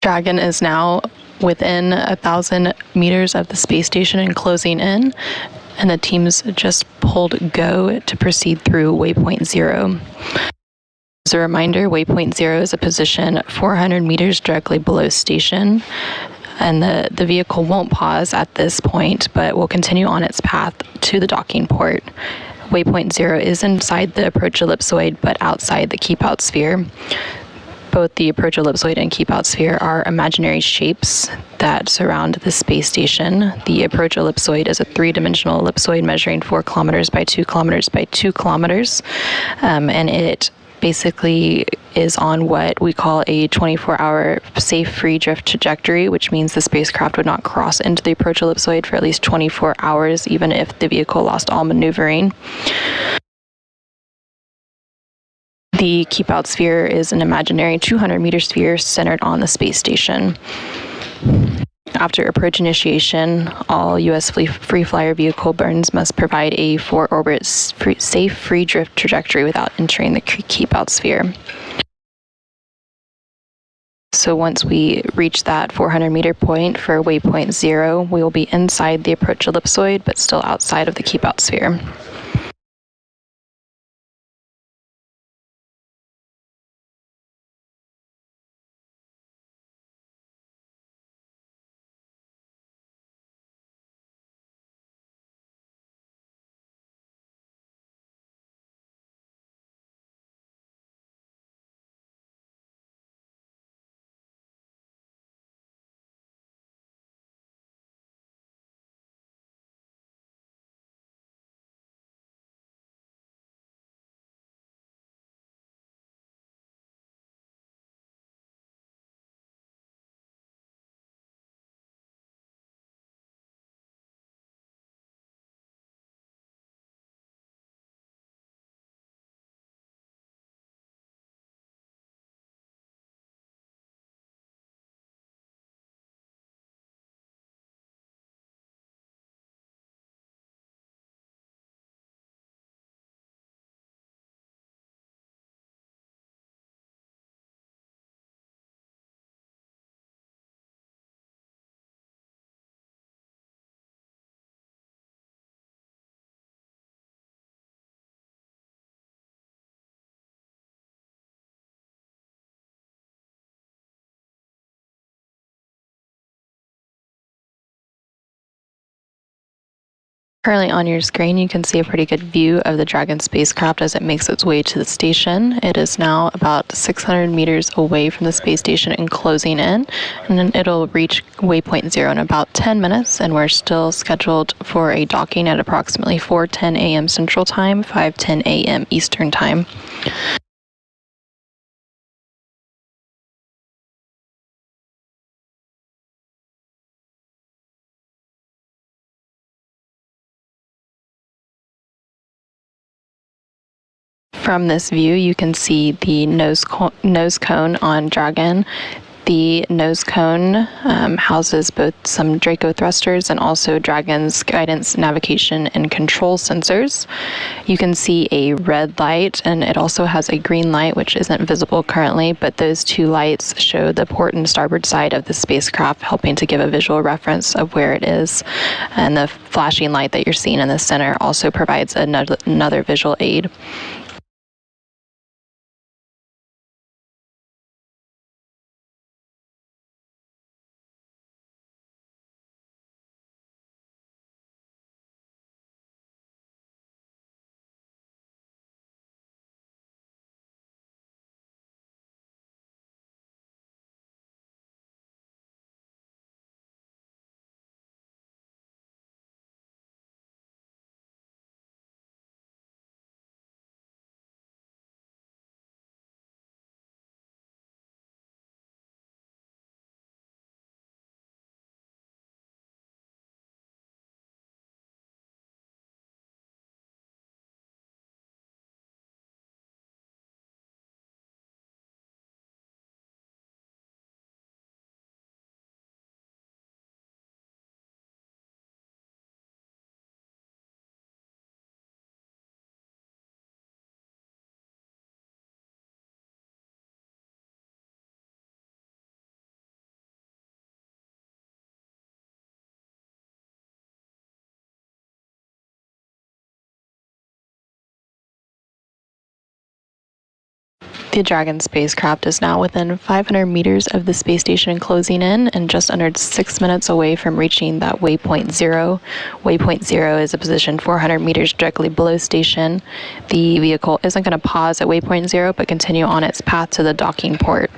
Dragon is now within 1,000 meters of the space station and closing in, and the teams just pulled go to proceed through waypoint 0. As a reminder, waypoint 0 is a position 400 meters directly below station, and the vehicle won't pause at this point, but will continue on its path to the docking port. Waypoint 0 is inside the approach ellipsoid, but outside the keep-out sphere. Both the approach ellipsoid and keep-out sphere are imaginary shapes that surround the space station. The approach ellipsoid is a three-dimensional ellipsoid measuring 4 kilometers by 2 kilometers by 2 kilometers, and it basically is on what we call a 24-hour safe free drift trajectory, which means the spacecraft would not cross into the approach ellipsoid for at least 24 hours, even if the vehicle lost all maneuvering. The keep-out sphere is an imaginary 200-meter sphere centered on the space station. After approach initiation, all U.S. free flyer vehicle burns must provide a 4-orbit safe free drift trajectory without entering the keep-out sphere. So once we reach that 400-meter point for waypoint 0, we will be inside the approach ellipsoid, but still outside of the keep-out sphere. Currently on your screen, you can see a pretty good view of the Dragon spacecraft as it makes its way to the station. It is now about 600 meters away from the space station and closing in, and then it'll reach waypoint 0 in about 10 minutes, and we're still scheduled for a docking at approximately 4:10 a.m. Central Time, 5:10 a.m. Eastern Time. From this view, you can see the nose cone on Dragon. The nose cone houses both some Draco thrusters and also Dragon's guidance, navigation, and control sensors. You can see a red light, and it also has a green light, which isn't visible currently, but those two lights show the port and starboard side of the spacecraft, helping to give a visual reference of where it is. And the flashing light that you're seeing in the center also provides another visual aid. The Dragon spacecraft is now within 500 meters of the space station closing in and just under 6 minutes away from reaching that waypoint zero. Waypoint zero is a position 400 meters directly below station. The vehicle isn't going to pause at waypoint zero, but continue on its path to the docking port.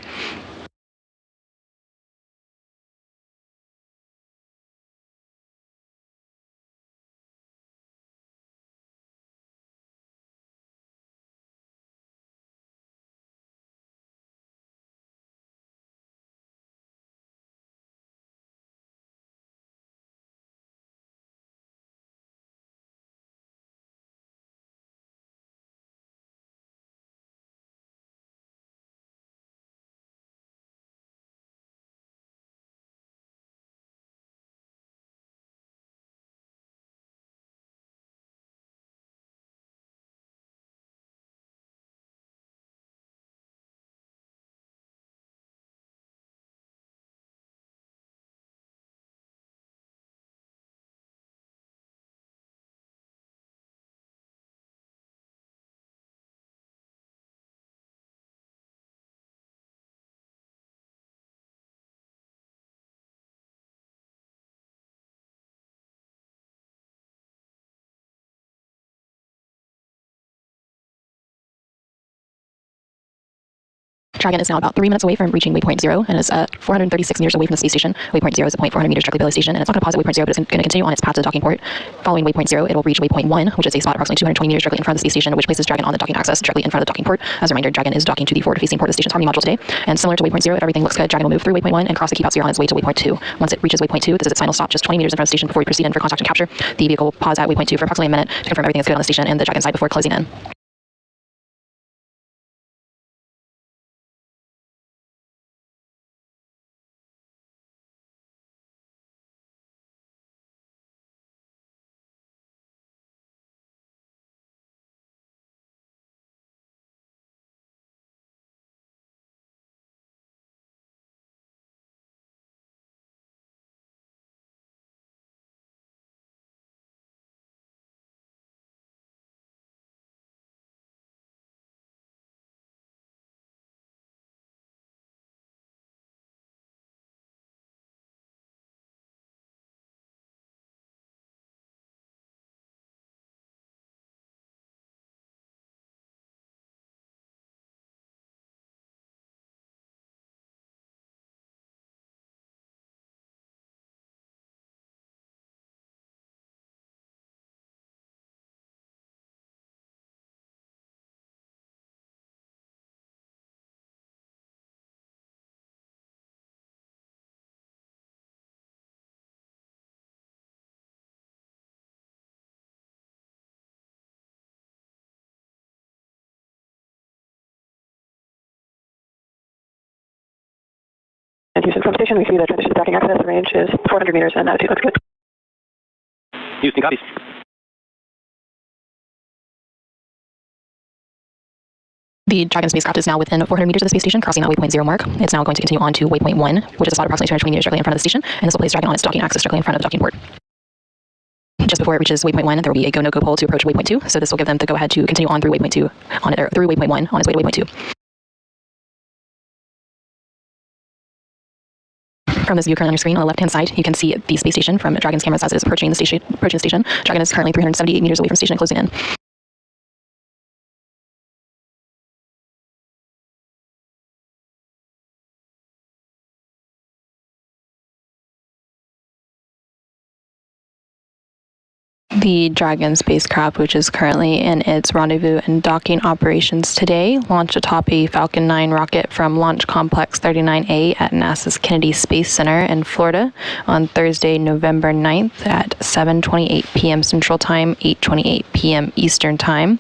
Dragon is now about 3 minutes away from reaching waypoint zero and is 436 meters away from the space station. Waypoint zero is a point 400 meters directly below the station, and it's not going to pause at waypoint zero, but it's going to continue on its path to the docking port. Following waypoint zero, it will reach waypoint one, which is a spot approximately 220 meters directly in front of the space station, which places Dragon on the docking axis directly in front of the docking port. As a reminder, Dragon is docking to the forward-facing port of the station's Harmony module today, and similar to waypoint zero, if everything looks good, Dragon will move through waypoint one and cross the keep out zero on its way to waypoint two. Once it reaches waypoint two, this is its final stop, just 20 meters in front of the station before we proceed in for contact and capture. The vehicle will pause at waypoint two for approximately a minute to confirm everything is good on the station and the Dragon side before closing in. And Houston, from station, we see the transition to docking access. The range is 400 meters, and attitude looks good. Houston, copies. The Dragon spacecraft is now within 400 meters of the space station, crossing that waypoint zero mark. It's now going to continue on to waypoint one, which is a spot approximately 220 meters directly in front of the station, and this will place Dragon on its docking axis directly in front of the docking port. Just before it reaches waypoint one, there will be a go/no-go pole to approach waypoint two, so this will give them the go-ahead to continue on through waypoint two, through waypoint one on its way to waypoint two. From this view currently on your screen, on the left-hand side, you can see the space station from Dragon's cameras as it is approaching the station. Dragon is currently 378 meters away from the station and closing in. The Dragon spacecraft, which is currently in its rendezvous and docking operations today, launched atop a Falcon 9 rocket from Launch Complex 39A at NASA's Kennedy Space Center in Florida on Thursday, November 9th at 7:28 p.m. Central Time, 8:28 p.m. Eastern Time.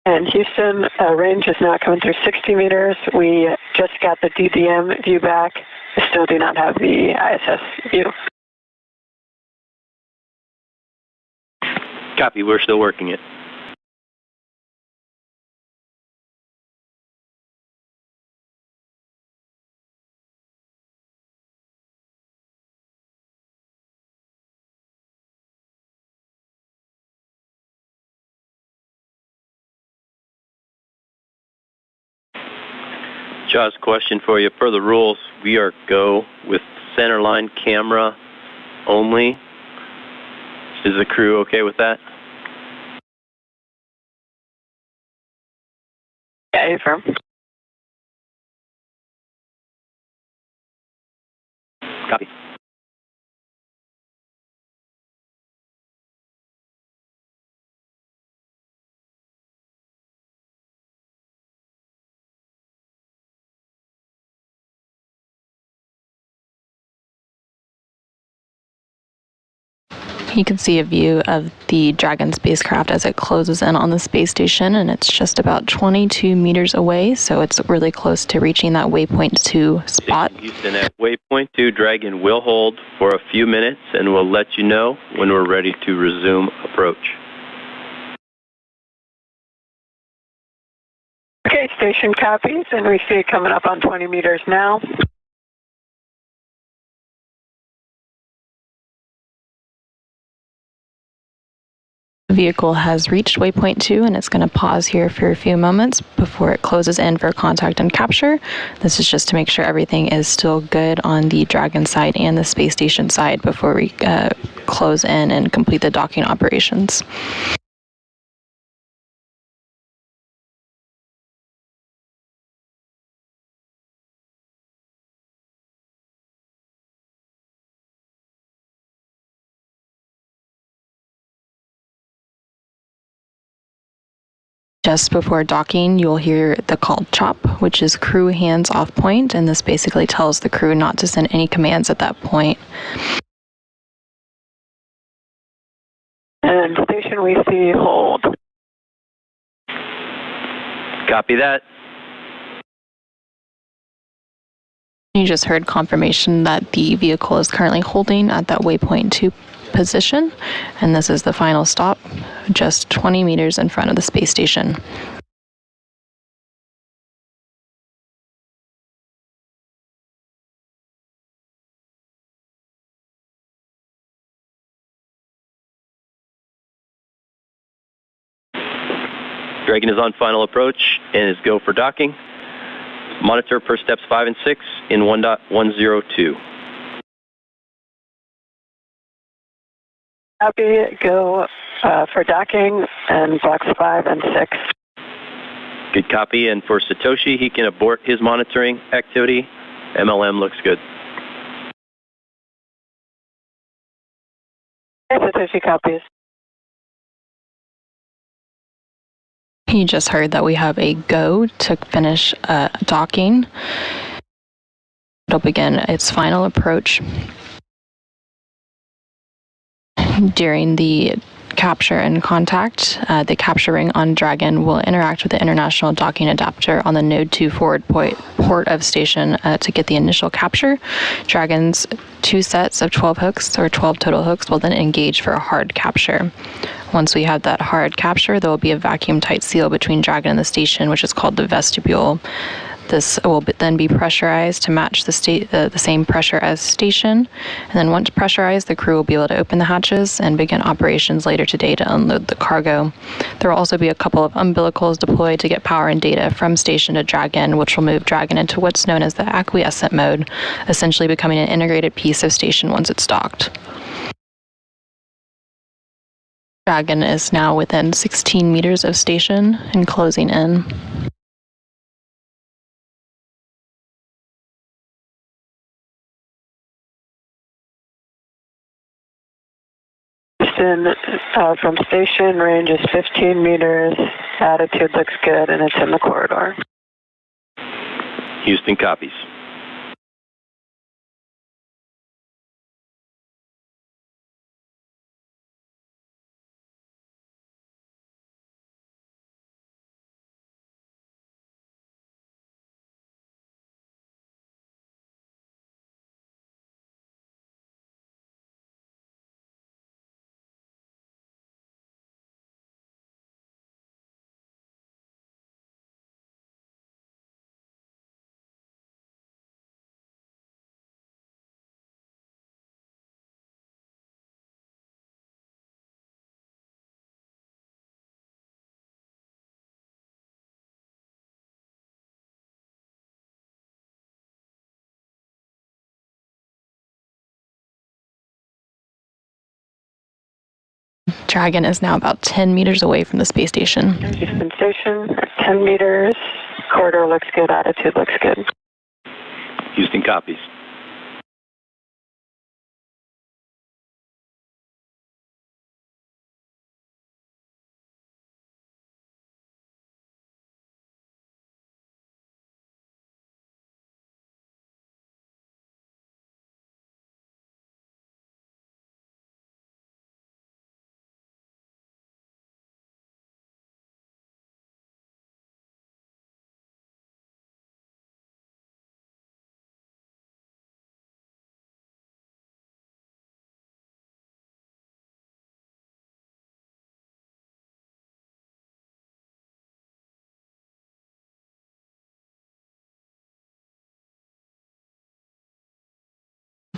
And Houston, range is now coming through 60 meters. We just got the DDM view back. We still do not have the ISS view. Copy, we're still working it. Josh, question for you. Per the rules, we are go with centerline camera only. Is the crew okay with that? Yeah, affirm. Copy. You can see a view of the Dragon spacecraft as it closes in on the space station, and it's just about 22 meters away, so it's really close to reaching that waypoint 2 spot. Houston, at waypoint 2, Dragon will hold for a few minutes, and we'll let you know when we're ready to resume approach. Okay, station copies, and we see it coming up on 20 meters now. The vehicle has reached waypoint 2, and it's going to pause here for a few moments before it closes in for contact and capture. This is just to make sure everything is still good on the Dragon side and the space station side before we close in and complete the docking operations. Just before docking, you'll hear the call CHOP, which is crew hands off point, and this basically tells the crew not to send any commands at that point. And station we see hold. Copy that. You just heard confirmation that the vehicle is currently holding at that waypoint 2 position, and this is the final stop, just 20 meters in front of the space station. Dragon is on final approach and is go for docking. Monitor per steps 5 and 6 in 1.102. Copy, go for docking and box 5 and 6. Good copy. And for Satoshi, he can abort his monitoring activity. MLM looks good. Satoshi copies. You just heard that we have a go to finish docking. It'll begin its final approach. During the capture and contact, the capture ring on Dragon will interact with the international docking adapter on the Node 2 forward port of station to get the initial capture. Dragon's 2 sets of 12 hooks, or 12 total hooks, will then engage for a hard capture. Once we have that hard capture, there will be a vacuum-tight seal between Dragon and the station, which is called the vestibule. This will then be pressurized to match the same pressure as station. And then once pressurized, the crew will be able to open the hatches and begin operations later today to unload the cargo. There will also be a couple of umbilicals deployed to get power and data from station to Dragon, which will move Dragon into what's known as the acquiescent mode, essentially becoming an integrated piece of station once it's docked. Dragon is now within 16 meters of station and closing in. From station, range is 15 meters, attitude looks good, and it's in the corridor. Houston copies. Dragon is now about 10 meters away from the space station. Houston Station, 10 meters. Corridor looks good, attitude looks good. Houston copies.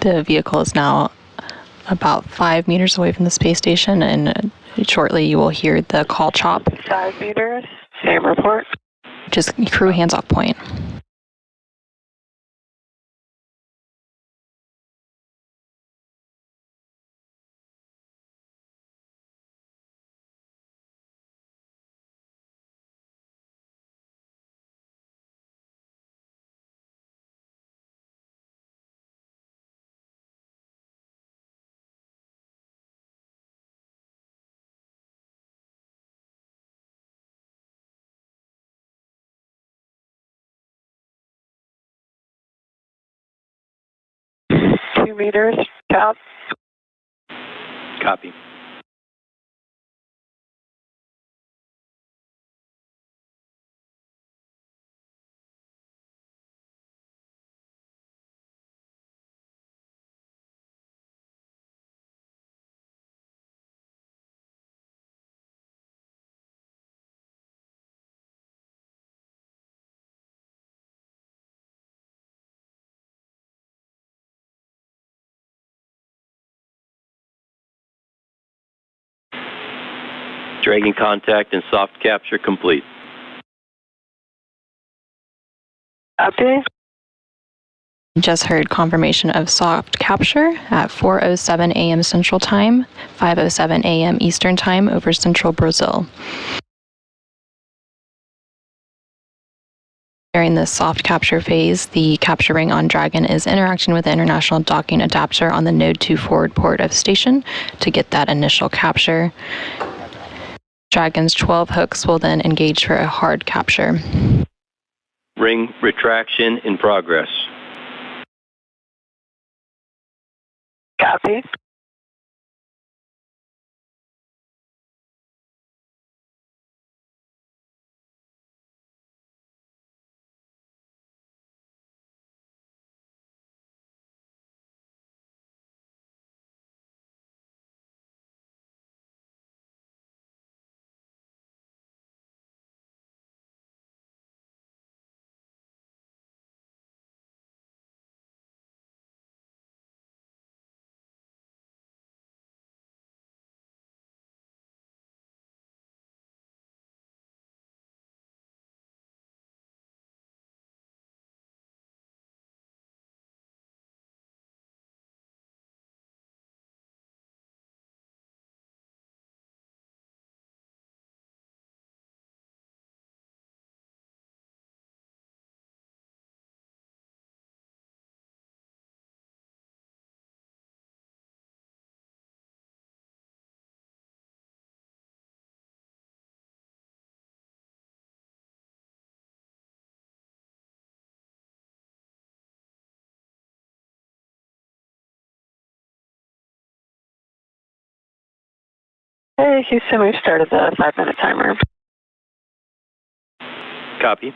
The vehicle is now about 5 meters away from the space station, and shortly you will hear the call chop. 5 meters, same report. Just crew hands-off point. Meters, out. Copy. Dragon contact and soft capture complete. Copy. Just heard confirmation of soft capture at 4:07 a.m. Central Time, 5:07 a.m. Eastern Time over Central Brazil. During this soft capture phase, the capture ring on Dragon is interacting with the international docking adapter on the Node 2 forward port of station to get that initial capture. Dragon's 12 hooks will then engage for a hard capture. Ring retraction in progress. Copy. Hey, Houston, we've started the 5-minute timer. Copy.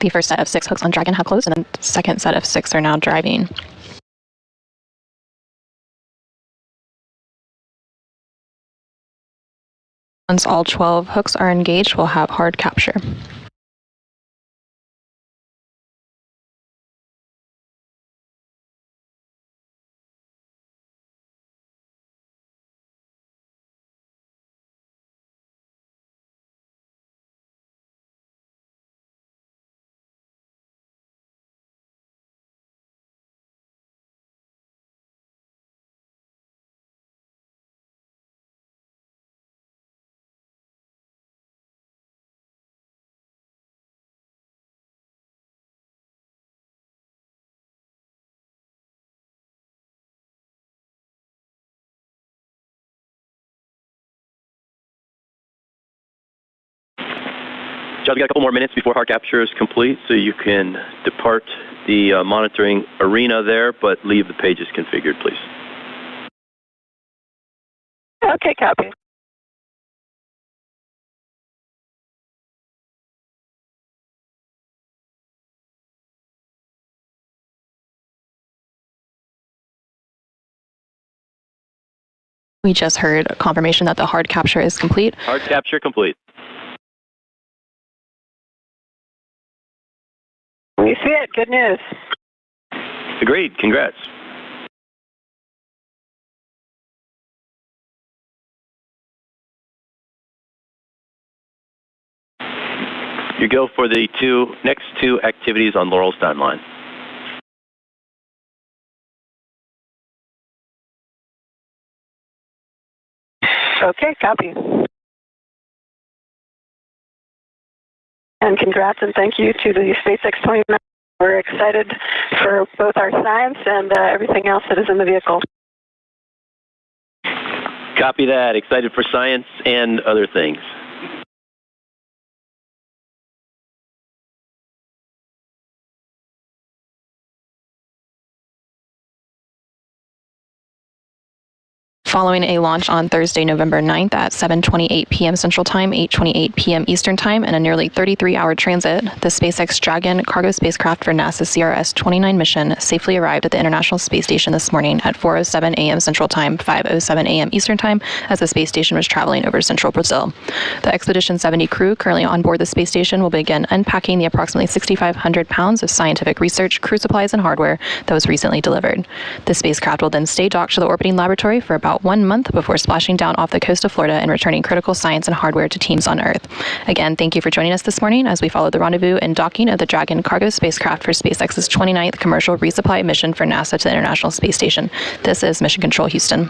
The first set of 6 hooks on Dragon have closed, and the second set of 6 are now driving. Once all 12 hooks are engaged, we'll have hard capture. John, we got a couple more minutes before hard capture is complete, so you can depart the monitoring arena there, but leave the pages configured, please. Okay, copy. We just heard confirmation that the hard capture is complete. Hard capture complete. We see it. Good news. Agreed. Congrats. You go for the next two activities on Laurel's timeline. Okay, copy. And congrats and thank you to the SpaceX 29. We're excited for both our science and everything else that is in the vehicle. Copy that. Excited for science and other things. Following a launch on Thursday, November 9th at 7:28 p.m. Central Time, 8:28 p.m. Eastern Time, and a nearly 33-hour transit, the SpaceX Dragon cargo spacecraft for NASA's CRS 29 mission safely arrived at the International Space Station this morning at 4:07 a.m. Central Time, 5:07 a.m. Eastern Time, as the space station was traveling over central Brazil. The Expedition 70 crew currently on board the space station will begin unpacking the approximately 6,500 pounds of scientific research, crew supplies, and hardware that was recently delivered. The spacecraft will then stay docked to the orbiting laboratory for about 1 month before splashing down off the coast of Florida and returning critical science and hardware to teams on Earth. Again, thank you for joining us this morning as we follow the rendezvous and docking of the Dragon cargo spacecraft for SpaceX's 29th commercial resupply mission for NASA to the International Space Station. This is Mission Control Houston.